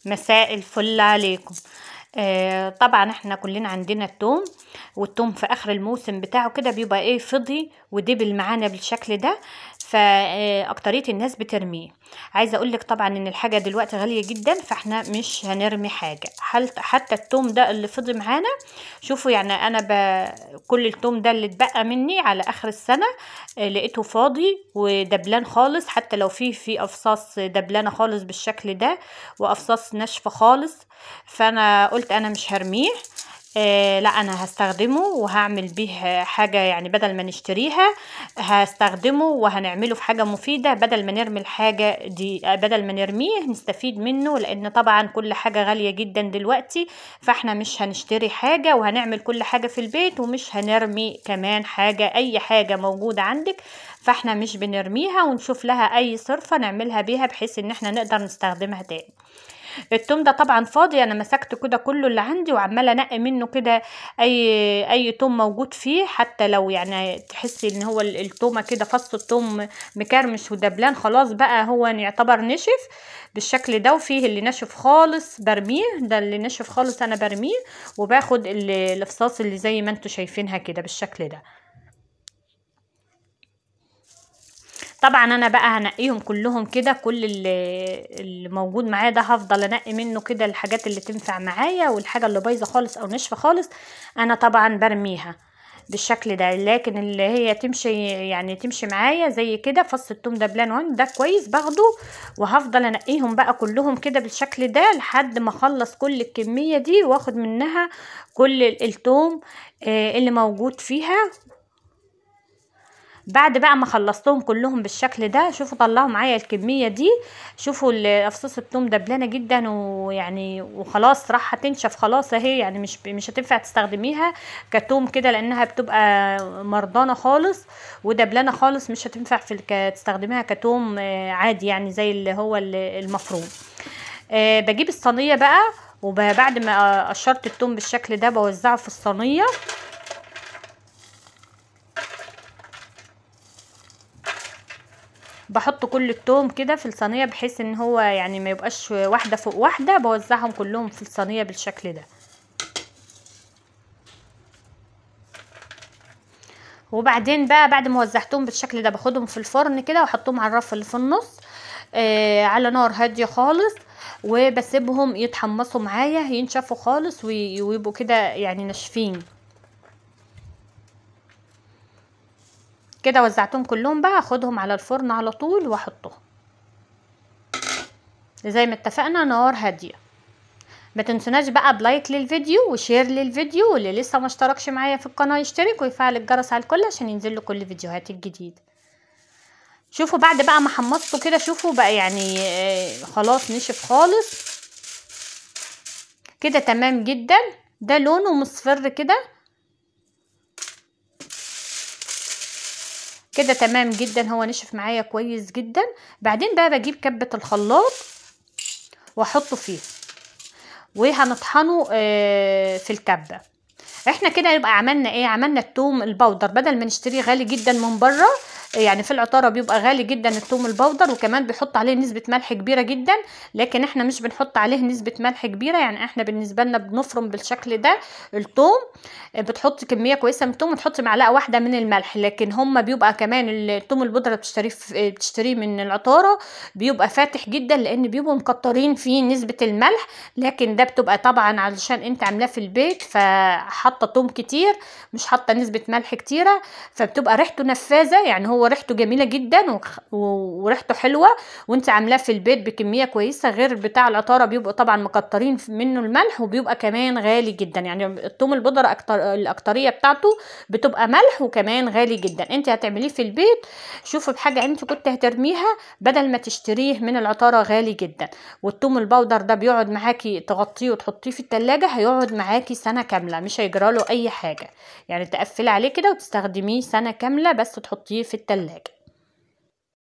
مساء الفل عليكم. طبعا احنا كلنا عندنا التوم، والتوم في اخر الموسم بتاعه كده بيبقى ايه فضي ودبل معانا بالشكل ده، فاكترية الناس بترميه. عايزه اقولك طبعا ان الحاجه دلوقتي غاليه جدا، فاحنا مش هنرمي حاجه. حتى التوم ده اللي فضي معانا، شوفوا يعني انا كل التوم ده اللي اتبقى مني على اخر السنه لقيته فاضي ودبلان خالص، حتى لو في افصاص دبلانه خالص بالشكل ده وافصاص ناشفه خالص. فانا قلت انا مش هرميه، لا انا هستخدمه وهعمل بيه حاجه، يعني بدل ما نشتريها هستخدمه وهنعمله في حاجه مفيده، بدل ما نرمي الحاجه دي، بدل ما نرميه نستفيد منه، لان طبعا كل حاجه غاليه جدا دلوقتي، فاحنا مش هنشتري حاجه وهنعمل كل حاجه في البيت ومش هنرمي كمان حاجه. اي حاجه موجوده عندك فاحنا مش بنرميها، ونشوف لها اي صرفه نعملها بيها بحيث ان احنا نقدر نستخدمها تاني. التوم ده طبعا فاضي، انا مسكته كده كله اللي عندي وعماله انقي منه كده اي توم موجود فيه، حتى لو يعني تحسي ان هو التومه كده فص التوم مكرمش ودبلان خلاص بقى هو يعتبر نشف بالشكل ده، وفيه اللي نشف خالص برميه، ده اللي نشف خالص انا برميه، وباخد الفصاص اللي زي ما انتوا شايفينها كده بالشكل ده. طبعا انا بقى هنقيهم كلهم كده، كل اللي موجود معايا ده هفضل انقي منه كده الحاجات اللي تنفع معايا، والحاجه اللي بايظه خالص او ناشفه خالص انا طبعا برميها بالشكل ده. لكن اللي هي تمشي معايا زي كده فص التوم ده بلان ده كويس باخده وهفضل انقيهم بقى كلهم كده بالشكل ده لحد ما اخلص كل الكميه دي واخد منها كل التوم اللي موجود فيها. بعد بقى ما خلصتهم كلهم بالشكل ده، شوفوا طلعوا معايا الكميه دي، شوفوا افصاص التوم دبلانه جدا ويعني وخلاص راح تنشف خلاص اهي، يعني مش هتنفع تستخدميها كتوم كده لانها بتبقى مرضانه خالص ودبلانه خالص، مش هتنفع تستخدميها كتوم عادي يعني زي اللي هو المفروم. بجيب الصينيه بقى، وبعد ما قشرت التوم بالشكل ده بوزعه في الصينيه، بحط كل التوم كده في الصينيه بحيث ان هو يعني ما يبقاش واحده فوق واحده، بوزعهم كلهم في الصينيه بالشكل ده. وبعدين بقى بعد ما وزعتهم بالشكل ده باخدهم في الفرن كده واحطهم على الرف اللي في النص على نار هاديه خالص، وبسيبهم يتحمصوا معايا ينشفوا خالص ويبقوا كده يعني ناشفين كده. وزعتهم كلهم بقى اخدهم على الفرن على طول واحطهم زي ما اتفقنا نار هاديه. ما تنسوناش بقى بلايك للفيديو وشير للفيديو، واللي لسه ما اشتركش معايا في القناه يشترك ويفعل الجرس على الكل عشان ينزل له كل فيديوهات الجديده. شوفوا بعد بقى ما حمصته كده، شوفوا بقى يعني خلاص نشف خالص كده تمام جدا، ده لونه مصفر كده كده تمام جدا، هو نشف معايا كويس جدا. بعدين بقى بجيب كبة الخلاط واحطه فيه وهنطحنه في الكبة. احنا كده يبقى عملنا ايه، عملنا التوم البودر بدل ما نشتريه غالي جدا من بره، يعني في العطاره بيبقى غالي جدا التوم البودر وكمان بيحط عليه نسبه ملح كبيره جدا، لكن احنا مش بنحط عليه نسبه ملح كبيره، يعني احنا بالنسبه لنا بنفرم بالشكل ده التوم، بتحطي كميه كويسه من التوم وتحطي معلقه واحده من الملح. لكن هما بيبقى كمان التوم البودره بتشتريه من العطاره بيبقى فاتح جدا لان بيبقوا مكترين فيه نسبه الملح، لكن ده بتبقى طبعا علشان انت عاملاه في البيت فحاطه توم كتير مش حاطه نسبه ملح كتيره، فبتبقى ريحته نفاذه، يعني هو ريحته جميله جدا وريحته حلوه وانت عاملاه في البيت بكميه كويسه، غير بتاع العطاره بيبقوا طبعا مكترين منه الملح وبيبقى كمان غالي جدا. يعني الثوم البودره الاكتريه بتاعته بتبقى ملح وكمان غالي جدا. انت هتعمليه في البيت شوفوا بحاجه انت كنت هترميها بدل ما تشتريه من العطاره غالي جدا. والثوم البودر ده بيقعد معاكي تغطيه وتحطيه في التلاجة هيقعد معاكي سنه كامله مش هيجراله اي حاجه، يعني تقفلي عليه كده وتستخدميه سنه كامله بس تحطيه في التلاجة.